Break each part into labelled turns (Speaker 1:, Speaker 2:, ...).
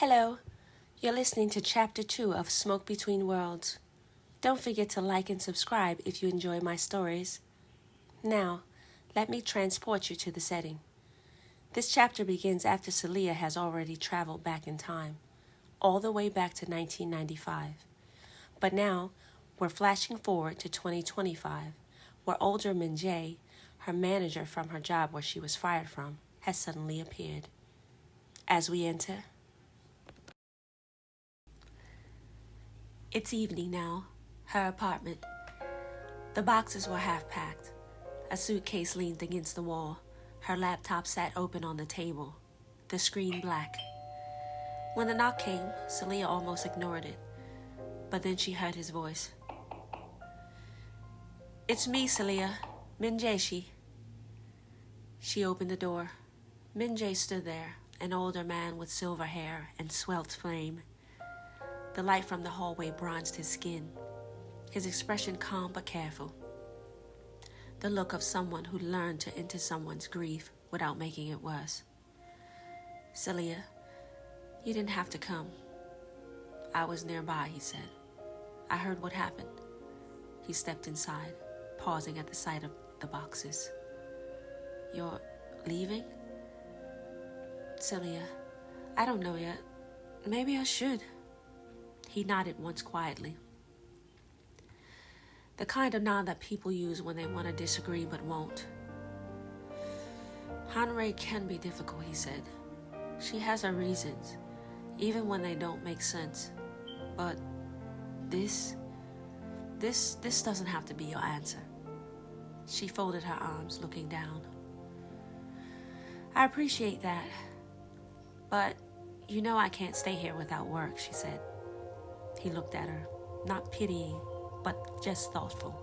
Speaker 1: Hello, you're listening to Chapter 2 of Smoke Between Worlds. Don't forget to like and subscribe if you enjoy my stories. Now, let me transport you to the setting. This chapter begins after Selah has already traveled back in time, all the way back to 1995. But now, we're flashing forward to 2025, where older Minjae, her manager from her job where she was fired from, has suddenly appeared. As we enter, it's evening now, her apartment. The boxes were half packed. A suitcase leaned against the wall. Her laptop sat open on the table, the screen black. When the knock came, Selah almost ignored it. But then she heard his voice. "It's me, Selah. Minjae." She opened the door. Minjae stood there, an older man with silver hair and svelte frame. The light from the hallway bronzed his skin, his expression calm but careful. The look of someone who learned to enter someone's grief without making it worse. "Selah, you didn't have to come. I was nearby," he said. "I heard what happened." He stepped inside, pausing at the sight of the boxes. "You're leaving?" "Selah, I don't know yet. Maybe I should." He nodded once quietly. The kind of nod that people use when they want to disagree but won't. "Hanrei can be difficult," he said. "She has her reasons, even when they don't make sense. But this doesn't have to be your answer." She folded her arms, looking down. "I appreciate that. But you know I can't stay here without work," she said. He looked at her, not pitying, but just thoughtful.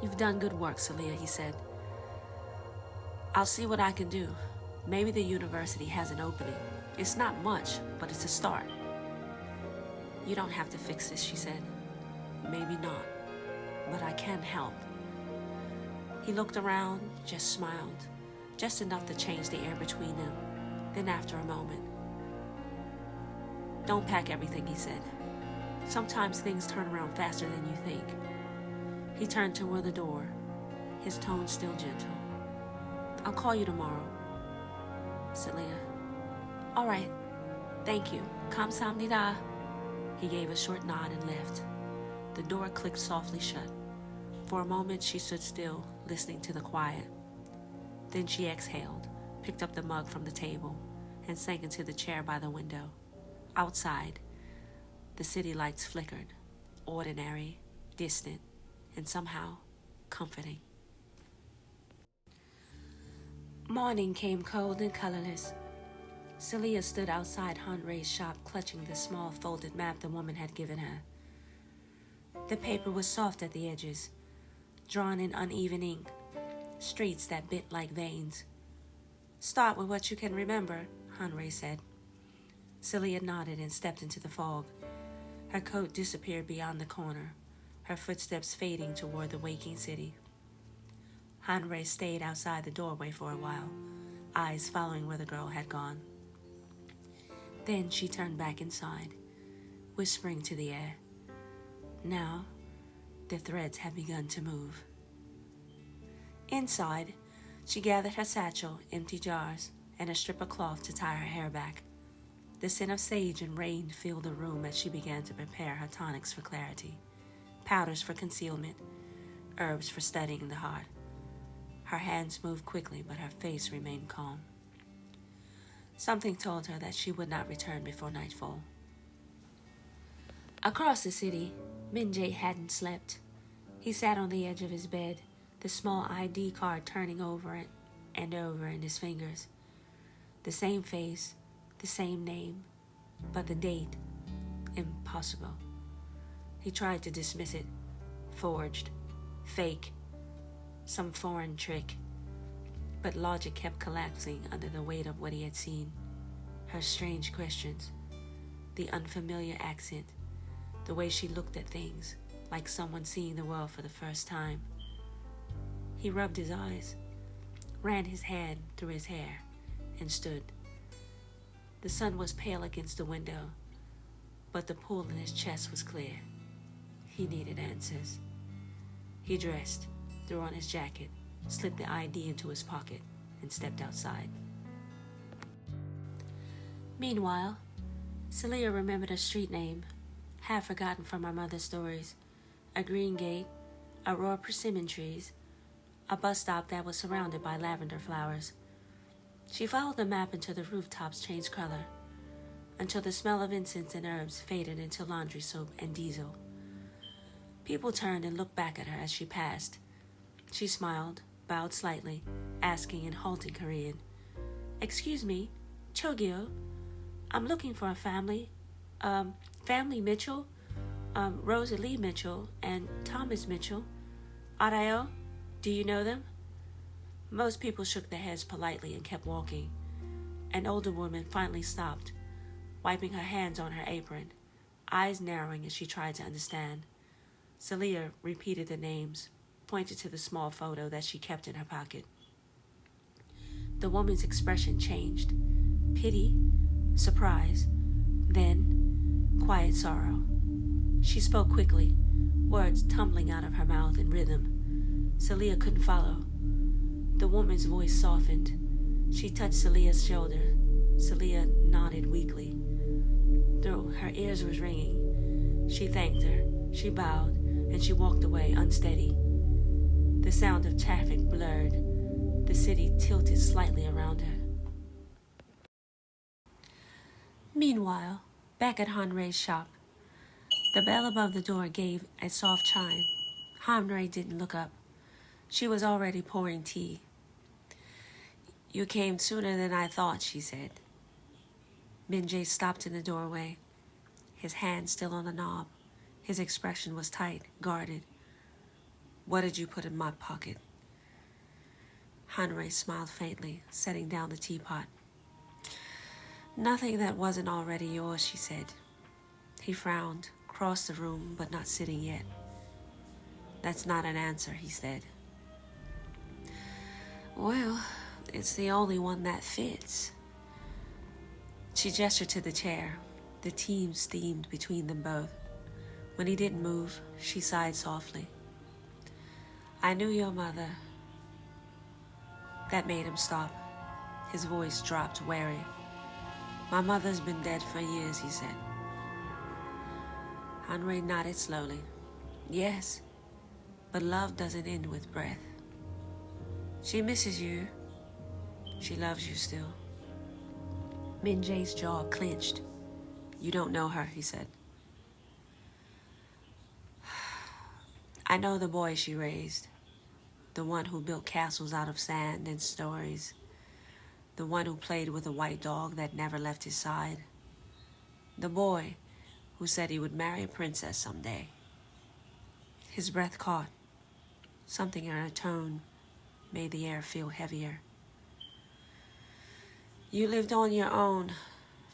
Speaker 1: "You've done good work, Selah," he said. "I'll see what I can do. Maybe the university has an opening. It's not much, but it's a start." "You don't have to fix this," she said. "Maybe not, but I can help." He looked around, just smiled, just enough to change the air between them. Then after a moment, "Don't pack everything," he said. "Sometimes things turn around faster than you think." He turned toward the door, his tone still gentle. "I'll call you tomorrow." "Selah." "All right. Thank you. 감사합니다." He gave a short nod and left. The door clicked softly shut. For a moment she stood still, listening to the quiet. Then she exhaled, picked up the mug from the table, and sank into the chair by the window. Outside, the city lights flickered, ordinary, distant, and somehow comforting. Morning came cold and colorless. Selah stood outside Hanrei's shop, clutching the small folded map the woman had given her. The paper was soft at the edges, drawn in uneven ink, streets that bit like veins. "Start with what you can remember," Hanrei said. Selah nodded and stepped into the fog. Her coat disappeared beyond the corner, her footsteps fading toward the waking city. Hanrei stayed outside the doorway for a while, eyes following where the girl had gone. Then she turned back inside, whispering to the air. Now, the threads had begun to move. Inside, she gathered her satchel, empty jars, and a strip of cloth to tie her hair back. The scent of sage and rain filled the room as she began to prepare her tonics for clarity, powders for concealment, herbs for steadying the heart. Her hands moved quickly, but her face remained calm. Something told her that she would not return before nightfall. Across the city, Minjae hadn't slept. He sat on the edge of his bed, the small ID card turning over and over in his fingers. The same face, the same name, but the date, impossible. He tried to dismiss it, forged, fake, some foreign trick, but logic kept collapsing under the weight of what he had seen. Her strange questions, the unfamiliar accent, the way she looked at things, like someone seeing the world for the first time. He rubbed his eyes, ran his hand through his hair, and stood. The sun was pale against the window, but the pool in his chest was clear. He needed answers. He dressed, threw on his jacket, slipped the ID into his pocket, and stepped outside. Meanwhile, Selah remembered a street name, half forgotten from her mother's stories, a green gate, a row of persimmon trees, a bus stop that was surrounded by lavender flowers. She followed the map until the rooftops changed color, until the smell of incense and herbs faded into laundry soap and diesel. People turned and looked back at her as she passed. She smiled, bowed slightly, asking in halting Korean, "Excuse me, Chogyo, I'm looking for a family. Family Mitchell, Rosalie Mitchell, and Thomas Mitchell. Arayo, do you know them?" Most people shook their heads politely and kept walking. An older woman finally stopped, wiping her hands on her apron, eyes narrowing as she tried to understand. Selah repeated the names, pointed to the small photo that she kept in her pocket. The woman's expression changed. Pity, surprise, then quiet sorrow. She spoke quickly, words tumbling out of her mouth in rhythm. Selah couldn't follow. The woman's voice softened. She touched Selah's shoulder. Selah nodded weakly. Though her ears was ringing, she thanked her, she bowed, and she walked away unsteady. The sound of traffic blurred. The city tilted slightly around her. Meanwhile, back at Hanrei's shop, the bell above the door gave a soft chime. Hanrei didn't look up. She was already pouring tea. "You came sooner than I thought," she said. Minjae stopped in the doorway, his hand still on the knob. His expression was tight, guarded. "What did you put in my pocket?" Hanrei smiled faintly, setting down the teapot. "Nothing that wasn't already yours," she said. He frowned, crossed the room, but not sitting yet. "That's not an answer," he said. "Well, it's the only one that fits." She gestured to the chair. The tea steamed between them both. When he didn't move, she sighed softly. "I knew your mother." That made him stop. His voice dropped, wary. "My mother's been dead for years," he said. Hanrei nodded slowly. "Yes, but love doesn't end with breath. She misses you. She loves you still." Minjae's jaw clenched. "You don't know her," he said. "I know the boy she raised. The one who built castles out of sand and stories. The one who played with a white dog that never left his side. The boy who said he would marry a princess someday." His breath caught. Something in her tone made the air feel heavier. "You lived on your own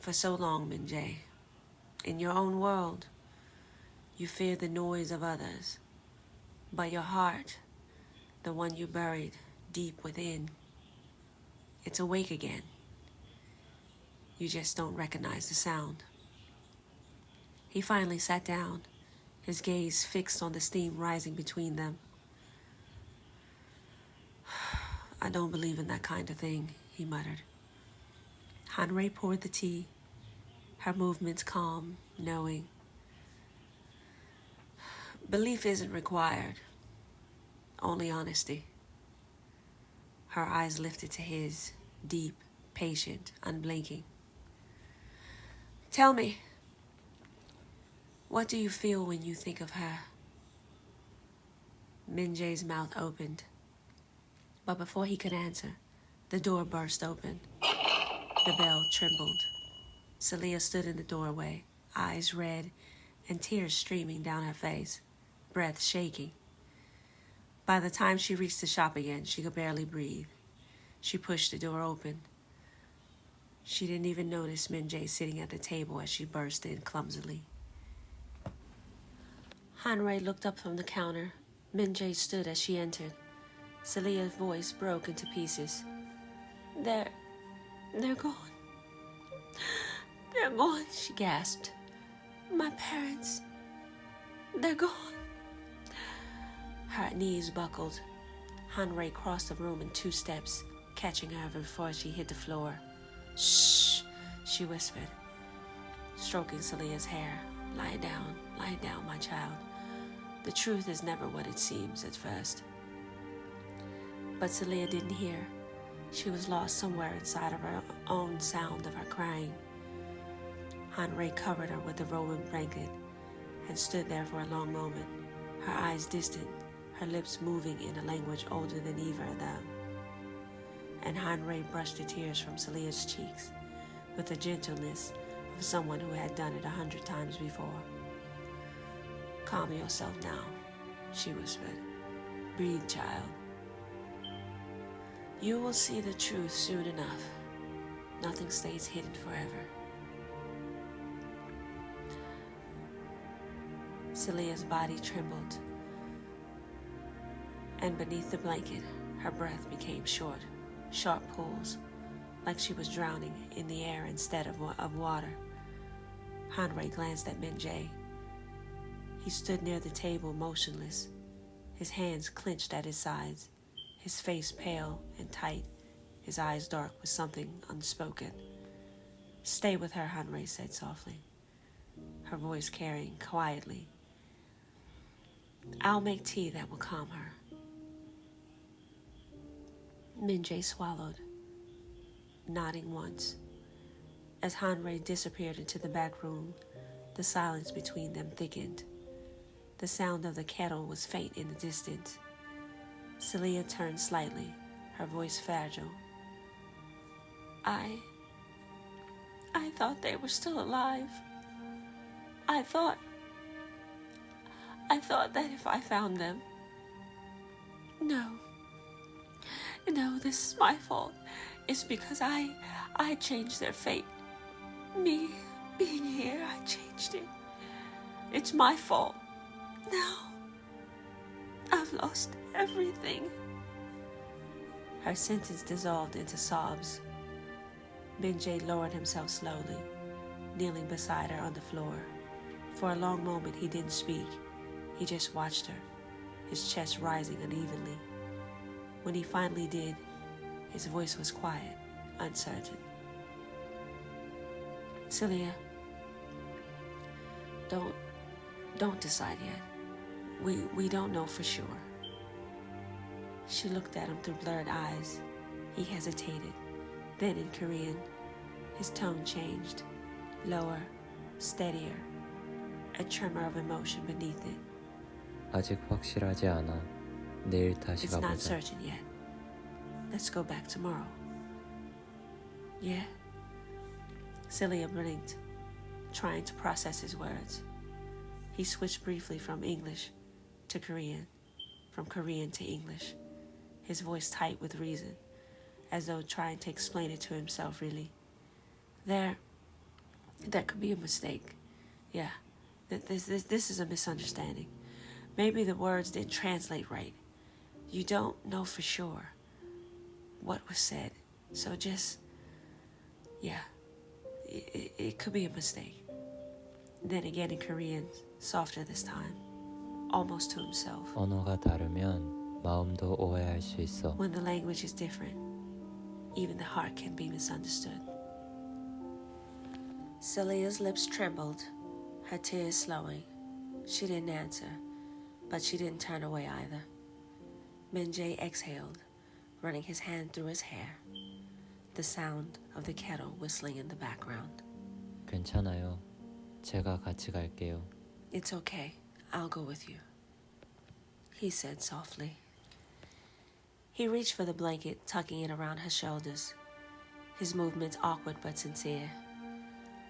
Speaker 1: for so long, Minjae. In your own world, you feared the noise of others. But your heart, the one you buried deep within, it's awake again. You just don't recognize the sound." He finally sat down, his gaze fixed on the steam rising between them. "I don't believe in that kind of thing," he muttered. Hanrei poured the tea, her movements calm, knowing. "Belief isn't required, only honesty." Her eyes lifted to his, deep, patient, unblinking. "Tell me, what do you feel when you think of her?" Minjae's mouth opened, but before he could answer, the door burst open. The bell trembled. Selah stood in the doorway, eyes red and tears streaming down her face, breath shaking. By the time she reached the shop again, she could barely breathe. She pushed the door open. She didn't even notice Minjae sitting at the table as she burst in clumsily. Hanrei looked up from the counter. Minjae stood as she entered. Selah's voice broke into pieces. They're gone. They're gone, she gasped. My parents, they're gone. Her knees buckled. Hanrei crossed the room in 2 steps, catching her before she hit the floor. Shh, she whispered, stroking Selia's hair. Lie down, my child. The truth is never what it seems at first. But Selah didn't hear. She was lost somewhere inside of her own sound of her crying. Hanrei covered her with the woven blanket and stood there for a long moment, her eyes distant, her lips moving in a language older than either of them. And Hanrei brushed the tears from Selia's cheeks with the gentleness of someone who had done it 100 times before. Calm yourself now, she whispered. Breathe, child. You will see the truth soon enough. Nothing stays hidden forever. Celia's body trembled, and beneath the blanket, her breath became short, sharp pulls, like she was drowning in the air instead of water. Hanrei glanced at Minjae. He stood near the table, motionless, his hands clenched at his sides, his face pale and tight, his eyes dark with something unspoken. Stay with her, Hanrei said softly, her voice carrying quietly. I'll make tea that will calm her. Minjae swallowed, nodding once. As Hanrei disappeared into the back room, the silence between them thickened. The sound of the kettle was faint in the distance. Selah turned slightly, her voice fragile. I thought they were still alive. I thought that if I found them... No, this is my fault. It's because I changed their fate. Me being here, I changed it. It's my fault. Now, I've lost everything. Her sentence dissolved into sobs. Minjae lowered himself slowly, kneeling beside her on the floor. For a long moment he didn't speak. He just watched her, his chest rising unevenly. When he finally did, his voice was quiet, uncertain. Selah, don't decide yet. We don't know for sure. She looked at him through blurred eyes. He hesitated. Then in Korean, his tone changed, lower, steadier, a tremor of emotion beneath it.
Speaker 2: 아직 확실하지 않아. 내일 다시
Speaker 1: It's not
Speaker 2: 가보자.
Speaker 1: certain yet. Let's go back tomorrow. Yeah? Selah blinked, trying to process his words. He switched briefly from English to Korean, from Korean to English, his voice tight with reason, as though trying to explain it to himself, really. There could be a mistake. Yeah, this is a misunderstanding. Maybe the words didn't translate right. You don't know for sure what was said. So just, yeah, it could be a mistake. Then again in Korean, softer this time, almost to himself.
Speaker 2: 언어가 다르면 마음도 오해할 수 있어.
Speaker 1: When the language is different, even the heart can be misunderstood. Celia's lips trembled, her tears slowing. She didn't answer, but she didn't turn away either. Minjae exhaled, running his hand through his hair, the sound of the kettle whistling in the background.
Speaker 2: 괜찮아요. 제가 같이 갈게요.
Speaker 1: It's okay. I'll go with you, he said softly. He reached for the blanket, tucking it around her shoulders, his movements awkward but sincere.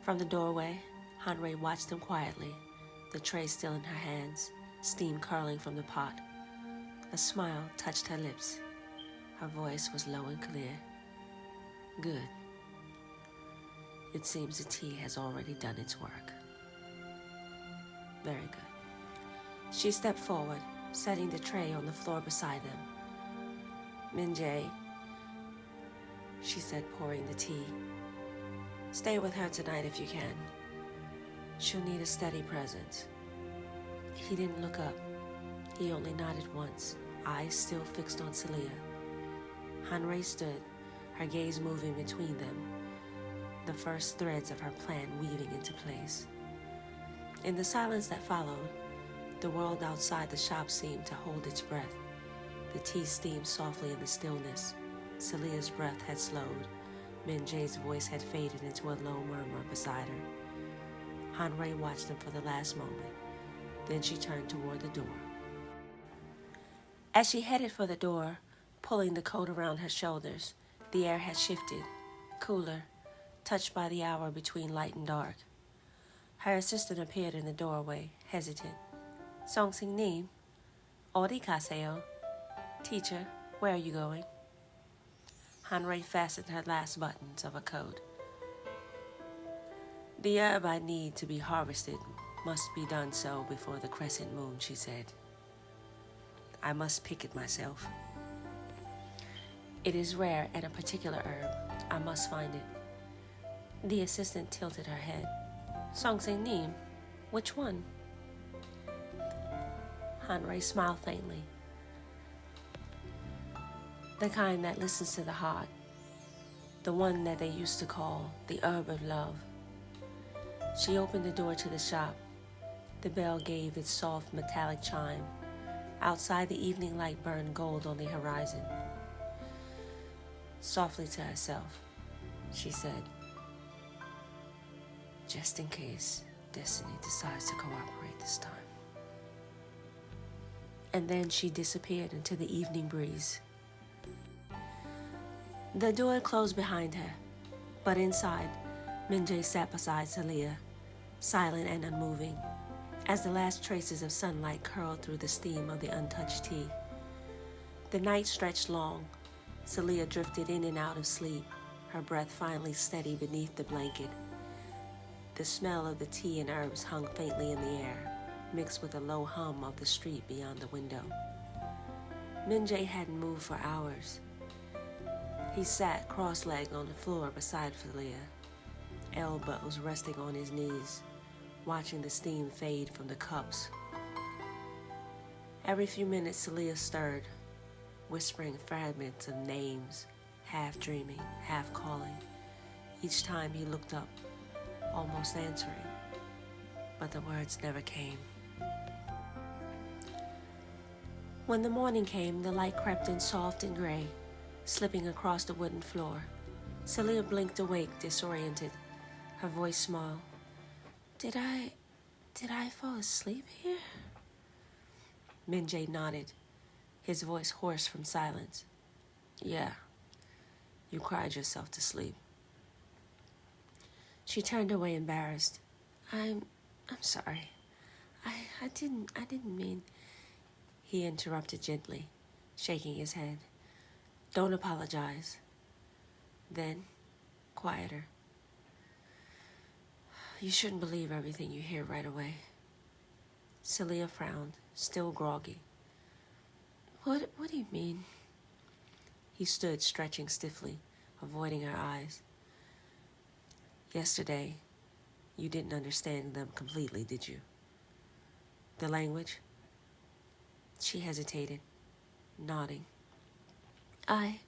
Speaker 1: From the doorway, Hanrei watched him quietly, the tray still in her hands, steam curling from the pot. A smile touched her lips. Her voice was low and clear. Good. It seems the tea has already done its work. Very good. She stepped forward, setting the tray on the floor beside them. Minjae, she said, pouring the tea. Stay with her tonight if you can. She'll need a steady presence. He didn't look up. He only nodded once, eyes still fixed on Selah. Hanrei stood, her gaze moving between them, the first threads of her plan weaving into place. In the silence that followed, the world outside the shop seemed to hold its breath. The tea steamed softly in the stillness. Selah's breath had slowed. Minjae's voice had faded into a low murmur beside her. Hanrei watched them for the last moment. Then she turned toward the door. As she headed for the door, pulling the coat around her shoulders, the air had shifted, cooler, touched by the hour between light and dark. Her assistant appeared in the doorway, hesitant. Songsing Nim, Odi Kaseo. Teacher, where are you going? Hanrei fastened her last buttons of her coat. The herb I need to be harvested must be done so before the crescent moon, she said. I must pick it myself. It is rare and a particular herb. I must find it. The assistant tilted her head. Songsing Nim, which one? Hanrei smiled faintly. The kind that listens to the heart. The one that they used to call the herb of love. She opened the door to the shop. The bell gave its soft metallic chime. Outside, the evening light burned gold on the horizon. Softly to herself, she said, just in case destiny decides to cooperate this time. And then she disappeared into the evening breeze. The door closed behind her, but inside, Minjae sat beside Selah, silent and unmoving, as the last traces of sunlight curled through the steam of the untouched tea. The night stretched long. Selah drifted in and out of sleep, her breath finally steady beneath the blanket. The smell of the tea and herbs hung faintly in the air, mixed with the low hum of the street beyond the window. Minjae hadn't moved for hours. He sat cross-legged on the floor beside Selah, elbows resting on his knees, watching the steam fade from the cups. Every few minutes, Selah stirred, whispering fragments of names, half dreaming, half calling. Each time he looked up, almost answering, but the words never came. When the morning came, the light crept in soft and gray, slipping across the wooden floor. Selah blinked awake, disoriented, her voice small. Did I fall asleep here? Minjae nodded, his voice hoarse from silence. Yeah, you cried yourself to sleep. She turned away embarrassed. I'm sorry. I didn't mean. He interrupted gently, shaking his head. Don't apologize. Then, quieter. You shouldn't believe everything you hear right away. Selah frowned, still groggy. What do you mean? He stood, stretching stiffly, avoiding her eyes. Yesterday, you didn't understand them completely, did you? The language? She hesitated, nodding. I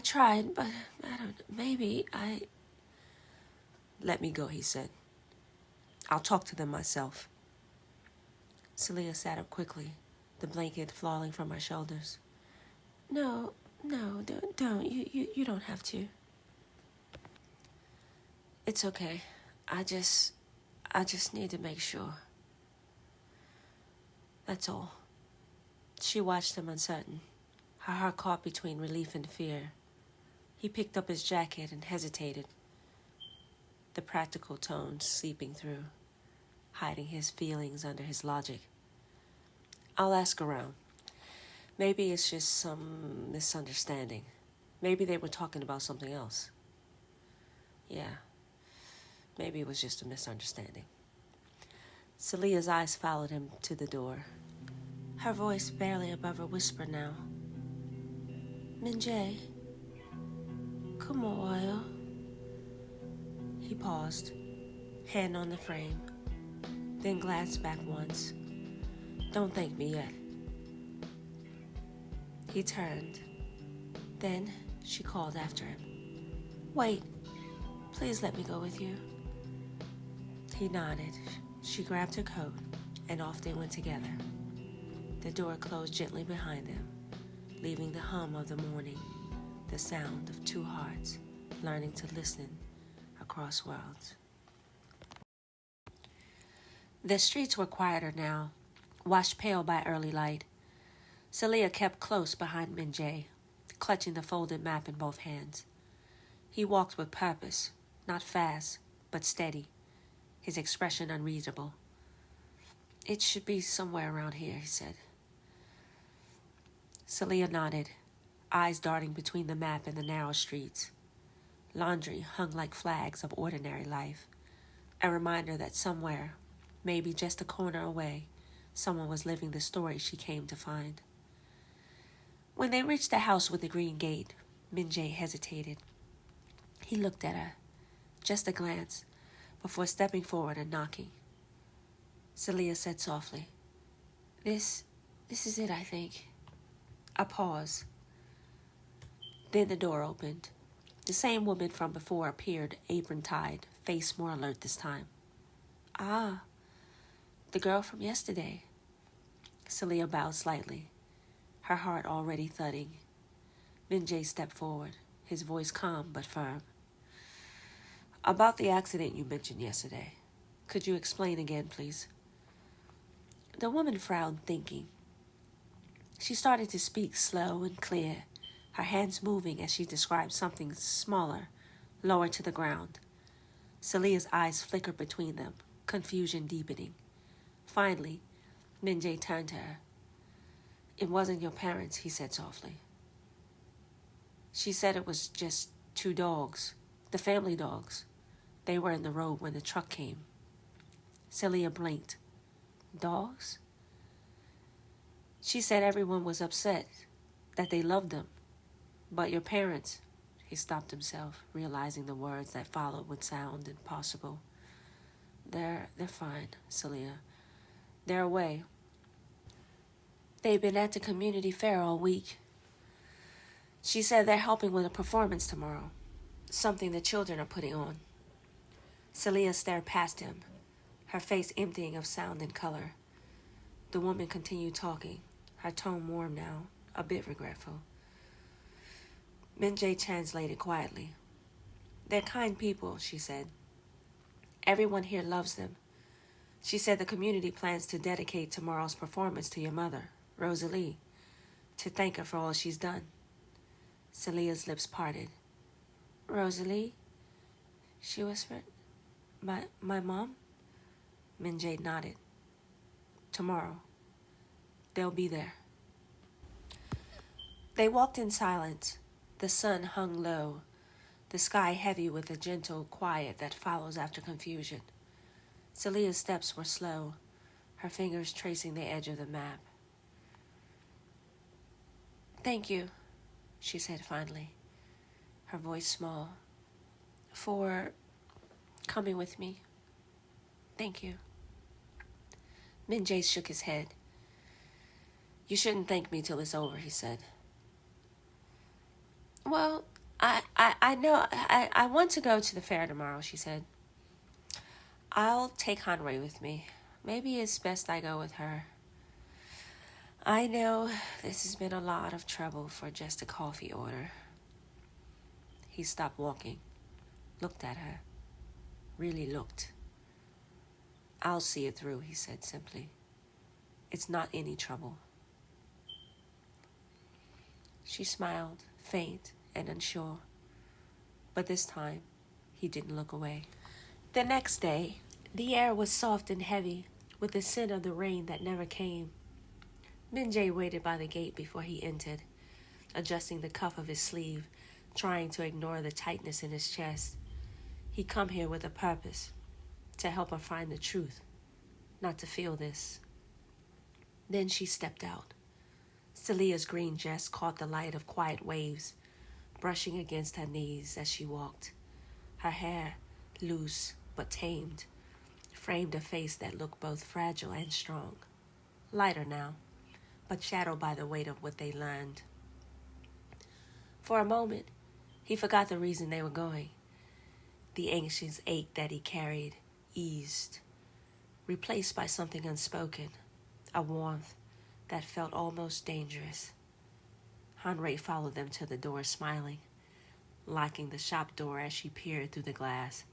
Speaker 1: tried, but I don't know. Maybe I... Let me go, he said. I'll talk to them myself. Selah sat up quickly, the blanket falling from her shoulders. No, don't. You don't have to. It's okay. I just need to make sure. That's all. She watched him uncertain, her heart caught between relief and fear. He picked up his jacket and hesitated, the practical tones seeping through, hiding his feelings under his logic. I'll ask around. Maybe it's just some misunderstanding. Maybe they were talking about something else. Yeah, maybe it was just a misunderstanding. Selah's eyes followed him to the door, her voice barely above a whisper now. Minjae, kumawayo. He paused, hand on the frame, then glanced back once. Don't thank me yet. He turned. Then she called after him. Wait, please let me go with you. He nodded. She grabbed her coat, and off they went together. The door closed gently behind them, leaving the hum of the morning, the sound of two hearts learning to listen across worlds. The streets were quieter now, washed pale by early light. Selah kept close behind Minjae, clutching the folded map in both hands. He walked with purpose, not fast, but steady, his expression unreadable. It should be somewhere around here, he said. Selah nodded, eyes darting between the map and the narrow streets. Laundry hung like flags of ordinary life, a reminder that somewhere, maybe just a corner away, someone was living the story she came to find. When they reached the house with the green gate, Minjae hesitated. He looked at her, just a glance, before stepping forward and knocking. Selah said softly, This is it, I think. A pause. Then the door opened. The same woman from before appeared, apron-tied, face more alert this time. Ah, the girl from yesterday. Selah bowed slightly, her heart already thudding. Minjae stepped forward, his voice calm but firm. About the accident you mentioned yesterday. Could you explain again, please? The woman frowned, thinking. She started to speak slow and clear, her hands moving as she described something smaller, lower to the ground. Selah's eyes flickered between them, confusion deepening. Finally, Minjae turned to her. It wasn't your parents, he said softly. She said it was just two dogs, the family dogs. They were in the road when the truck came. Selah blinked. Dogs? She said everyone was upset, that they loved them. But your parents, he stopped himself, realizing the words that followed would sound impossible. They're fine, Selah. They're away. They've been at the community fair all week. She said they're helping with a performance tomorrow, something the children are putting on. Selah stared past him, her face emptying of sound and color. The woman continued talking, her tone warm now, a bit regretful. Minjae translated quietly. They're kind people, she said. Everyone here loves them. She said the community plans to dedicate tomorrow's performance to your mother, Rosalie, to thank her for all she's done. Selah's lips parted. Rosalie? She whispered. My mom? Minjae nodded. Tomorrow. They'll be there. They walked in silence. The sun hung low, the sky heavy with a gentle quiet that follows after confusion. Selah's steps were slow, her fingers tracing the edge of the map. Thank you, she said finally, her voice small, for coming with me. Thank you. Minjae shook his head. You shouldn't thank me till it's over, he said. Well, I know I want to go to the fair tomorrow, she said. I'll take Hanrei with me. Maybe it's best I go with her. I know this has been a lot of trouble for just a coffee order. He stopped walking, looked at her, really looked. I'll see it through, he said simply. It's not any trouble. She smiled, faint and unsure, but this time he didn't look away. The next day, the air was soft and heavy with the scent of the rain that never came. Minjae waited by the gate before he entered, adjusting the cuff of his sleeve, trying to ignore the tightness in his chest. He'd come here with a purpose, to help her find the truth, not to feel this. Then she stepped out. Selah's green dress caught the light of quiet waves, brushing against her knees as she walked. Her hair, loose but tamed, framed a face that looked both fragile and strong. Lighter now, but shadowed by the weight of what they learned. For a moment, he forgot the reason they were going. The anxious ache that he carried eased, replaced by something unspoken, a warmth that felt almost dangerous. Hanrei followed them to the door, smiling, locking the shop door as she peered through the glass.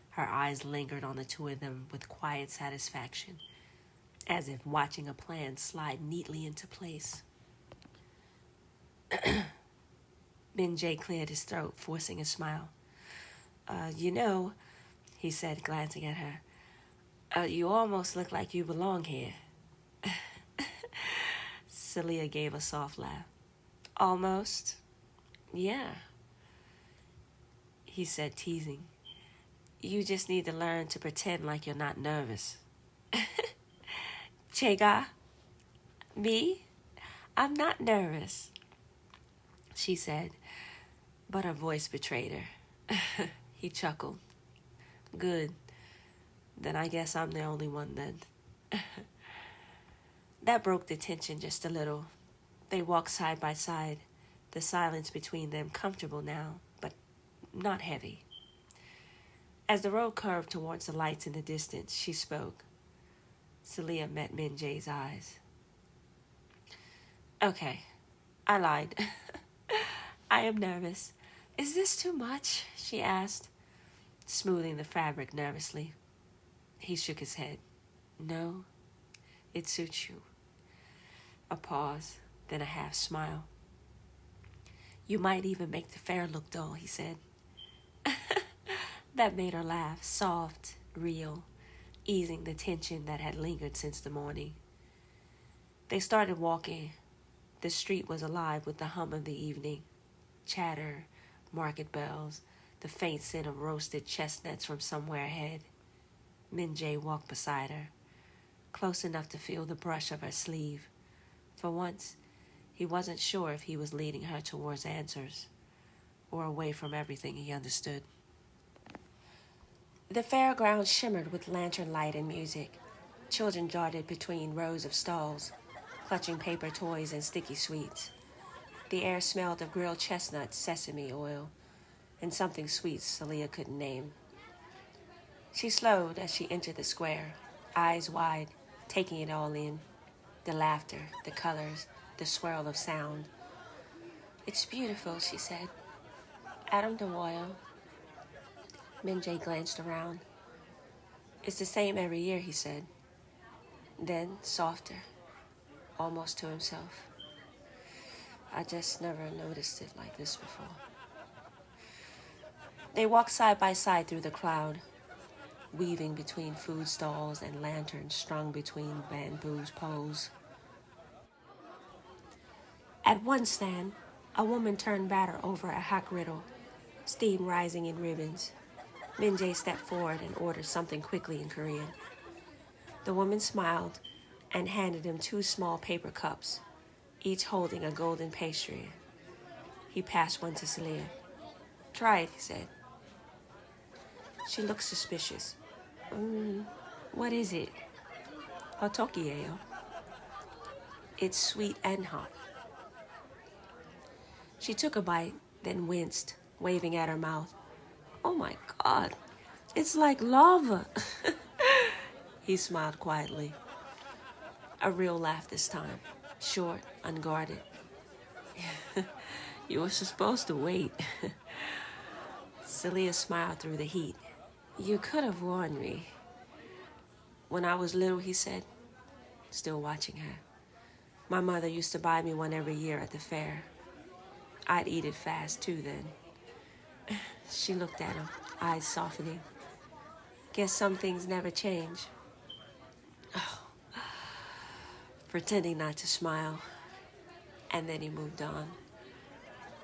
Speaker 1: Her eyes lingered on the two of them with quiet satisfaction, as if watching a plan slide neatly into place. Minjae cleared his throat, forcing a smile. He said, glancing at her, you almost look like you belong here. Selah gave a soft laugh. Almost? Yeah, he said, teasing. You just need to learn to pretend like you're not nervous. Chega? Me? I'm not nervous, she said, but her voice betrayed her. He chuckled. Good. Then I guess I'm the only one then. That broke the tension just a little. They walked side by side, the silence between them comfortable now, but not heavy. As the road curved towards the lights in the distance, she spoke. Selah met Minjae's eyes. Okay, I lied. I am nervous. Is this too much? She asked, smoothing the fabric nervously. He shook his head. No, it suits you. A pause, then a half smile. You might even make the fair look dull, he said. That made her laugh, soft, real, easing the tension that had lingered since the morning. They started walking. The street was alive with the hum of the evening. Chatter, market bells, the faint scent of roasted chestnuts from somewhere ahead. Minjae walked beside her, close enough to feel the brush of her sleeve. For once, he wasn't sure if he was leading her towards answers or away from everything he understood. The fairground shimmered with lantern light and music. Children darted between rows of stalls, clutching paper toys and sticky sweets. The air smelled of grilled chestnuts, sesame oil, and something sweet Selah couldn't name. She slowed as she entered the square, eyes wide, taking it all in. The laughter, the colors, the swirl of sound. It's beautiful, she said. Adam DeWoyle. Minjae glanced around. It's the same every year, he said. Then, softer, almost to himself. I just never noticed it like this before. They walked side by side through the crowd, weaving between food stalls and lanterns strung between bamboo poles. At one stand, a woman turned batter over a hot griddle, steam rising in ribbons. Minjae stepped forward and ordered something quickly in Korean. The woman smiled and handed him 2 small paper cups, each holding a golden pastry. He passed one to Selah. Try it, he said. She looked suspicious. What is it? Hotokieo. It's sweet and hot. She took a bite, then winced, waving at her mouth. Oh my God, it's like lava. He smiled quietly. A real laugh this time, short, unguarded. You were supposed to wait. Selah smiled through the heat. You could have warned me. When I was little, he said, still watching her. My mother used to buy me one every year at the fair. I'd eat it fast too then. She looked at him, eyes softening. Guess some things never change. Oh. Pretending not to smile. And then he moved on.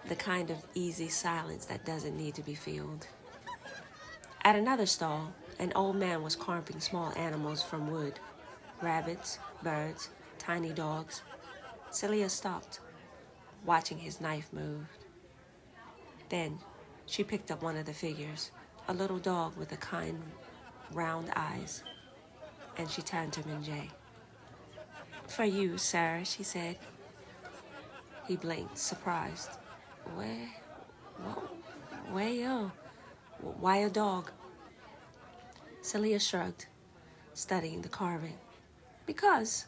Speaker 1: The kind of easy silence that doesn't need to be filled. At another stall, an old man was carving small animals from wood. Rabbits, birds, tiny dogs. Selah stopped, watching his knife move. Then she picked up one of the figures, a little dog with the kind, round eyes, and she turned to Minjae. "For you, sir," she said. He blinked, surprised. Where, where you? Why a dog?" Selah shrugged, studying the carving. "Because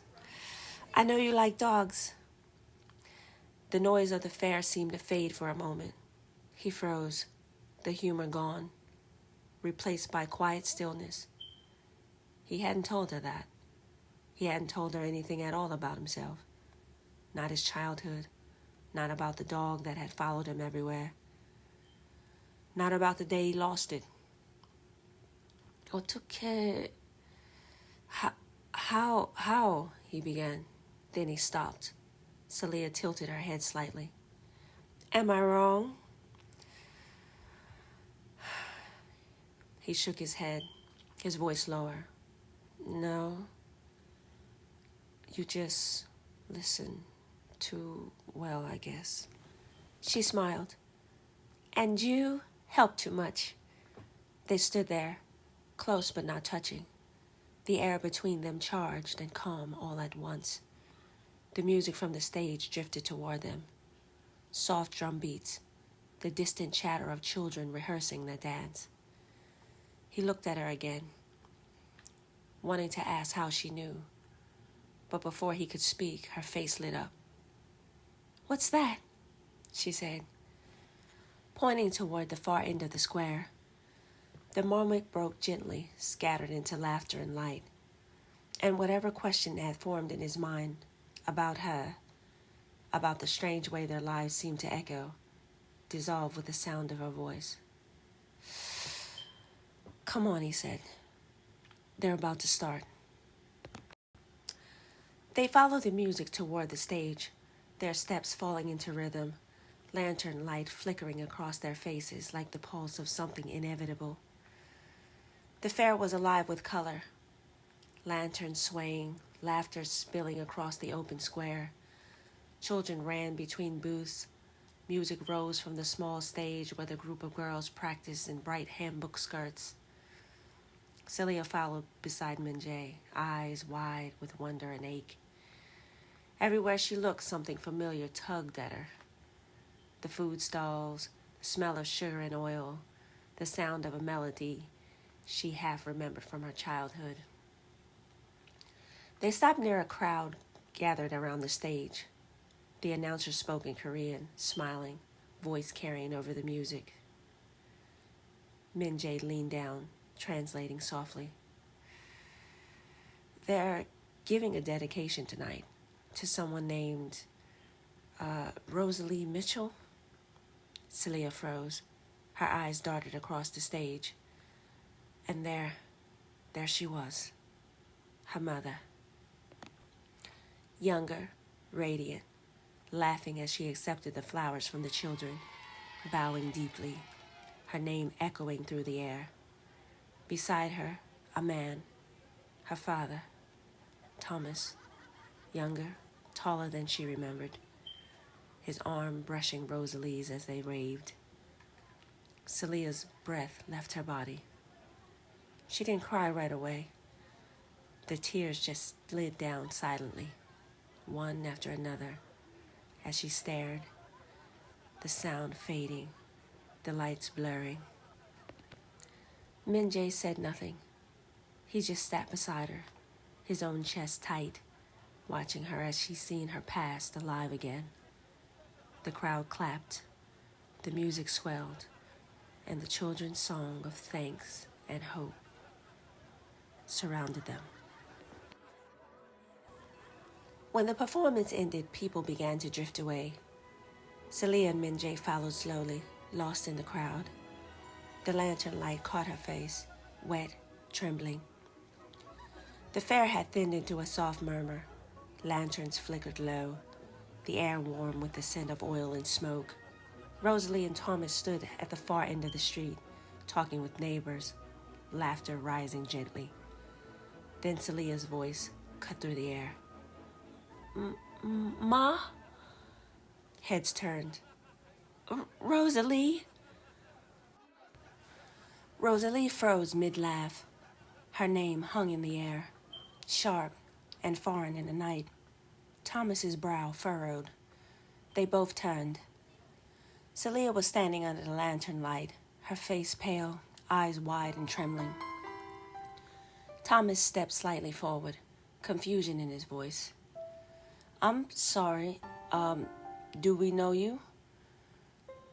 Speaker 1: I know you like dogs." The noise of the fair seemed to fade for a moment. He froze, the humor gone, replaced by quiet stillness. He hadn't told her that. He hadn't told her anything at all about himself. Not his childhood, not about the dog that had followed him everywhere, not about the day he lost it. "어떻게... how, he began. Then he stopped. Selah tilted her head slightly. "Am I wrong?" He shook his head, his voice lower. "No. You just listen too well, I guess." She smiled. "And you help too much." They stood there, close but not touching. The air between them charged and calm all at once. The music from the stage drifted toward them. Soft drum beats, the distant chatter of children rehearsing their dance. He looked at her again, wanting to ask how she knew. But before he could speak, her face lit up. "What's that?" she said, pointing toward the far end of the square. The moment broke gently, scattered into laughter and light. And whatever question had formed in his mind about her, about the strange way their lives seemed to echo, dissolved with the sound of her voice. "Come on," he said. "They're about to start." They followed the music toward the stage, their steps falling into rhythm, lantern light flickering across their faces like the pulse of something inevitable. The fair was alive with color. Lanterns swaying, laughter spilling across the open square. Children ran between booths. Music rose from the small stage where the group of girls practiced in bright handbook skirts. Selah followed beside Minjae, eyes wide with wonder and ache. Everywhere she looked, something familiar tugged at her. The food stalls, the smell of sugar and oil, the sound of a melody she half remembered from her childhood. They stopped near a crowd gathered around the stage. The announcer spoke in Korean, smiling, voice carrying over the music. Minjae leaned down, translating softly. "They're giving a dedication tonight to someone named Rosalie Mitchell." Selah froze. Her eyes darted across the stage. And there she was, her mother. Younger, radiant, laughing as she accepted the flowers from the children, bowing deeply, her name echoing through the air. Beside her, a man, her father, Thomas, younger, taller than she remembered, his arm brushing Rosalie's as they raved. Selah's breath left her body. She didn't cry right away. The tears just slid down silently, one after another, as she stared, the sound fading, the lights blurring. Minjae said nothing. He just sat beside her, his own chest tight, watching her as she seen her past alive again. The crowd clapped, the music swelled, and the children's song of thanks and hope surrounded them. When the performance ended, people began to drift away. Selah and Minjae followed slowly, lost in the crowd. The lantern light caught her face, wet, trembling. The fair had thinned into a soft murmur. Lanterns flickered low, the air warm with the scent of oil and smoke. Rosalie and Thomas stood at the far end of the street, talking with neighbors, laughter rising gently. Then Selah's voice cut through the air. "Ma?" Heads turned. Rosalie?"
Speaker 3: Rosalie froze mid-laugh. Her name hung in the air, sharp and foreign in the night. Thomas's brow furrowed. They both turned. Selah was standing under the lantern light, her face pale, eyes wide and trembling. Thomas stepped slightly forward, confusion in his voice. "I'm sorry, do we know you?"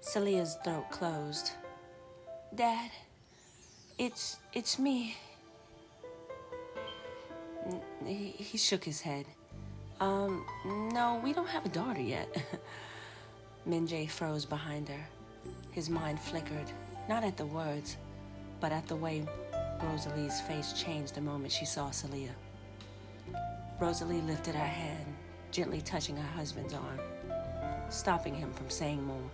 Speaker 3: Celia's throat closed. "Dad, it's me." He shook his head. No, we don't have a daughter yet." Minjae froze behind her. His mind flickered, not at the words, but at the way Rosalie's face changed the moment she saw Selah. Rosalie lifted her hand, gently touching her husband's arm, stopping him from saying more.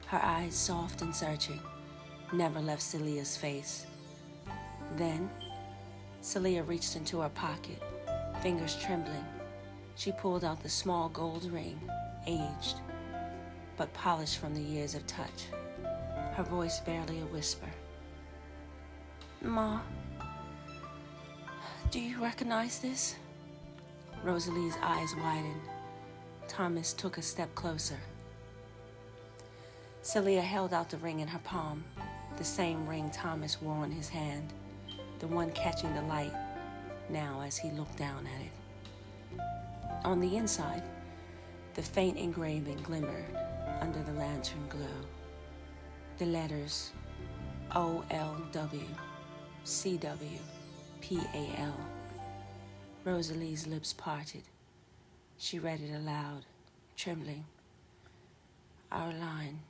Speaker 3: Her eyes, soft and searching, never left Selah's face. Then, Selah reached into her pocket, fingers trembling. She pulled out the small gold ring, aged, but polished from the years of touch. Her voice barely a whisper. "Ma, do you recognize this?" Rosalie's eyes widened. Thomas took a step closer. Selah held out the ring in her palm, the same ring Thomas wore on his hand, the one catching the light now as he looked down at it. On the inside, the faint engraving glimmered under the lantern glow. The letters OLW, CW, PAL. Rosalie's lips parted. She read it aloud, trembling. "Our line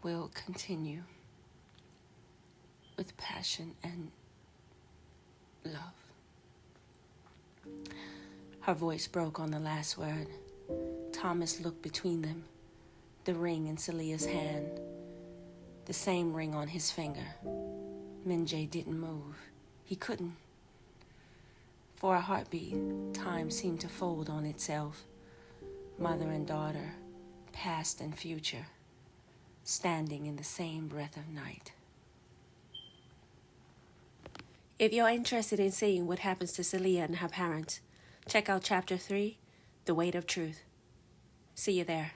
Speaker 3: will continue with passion and love." Her voice broke on the last word. Thomas looked between them, the ring in Selah's hand, the same ring on his finger. Minjae didn't move. He couldn't. For a heartbeat, time seemed to fold on itself. Mother and daughter, past and future, standing in the same breath of night. If you're interested in seeing what happens to Selah and her parents, check out Chapter 3, The Weight of Truth. See you there.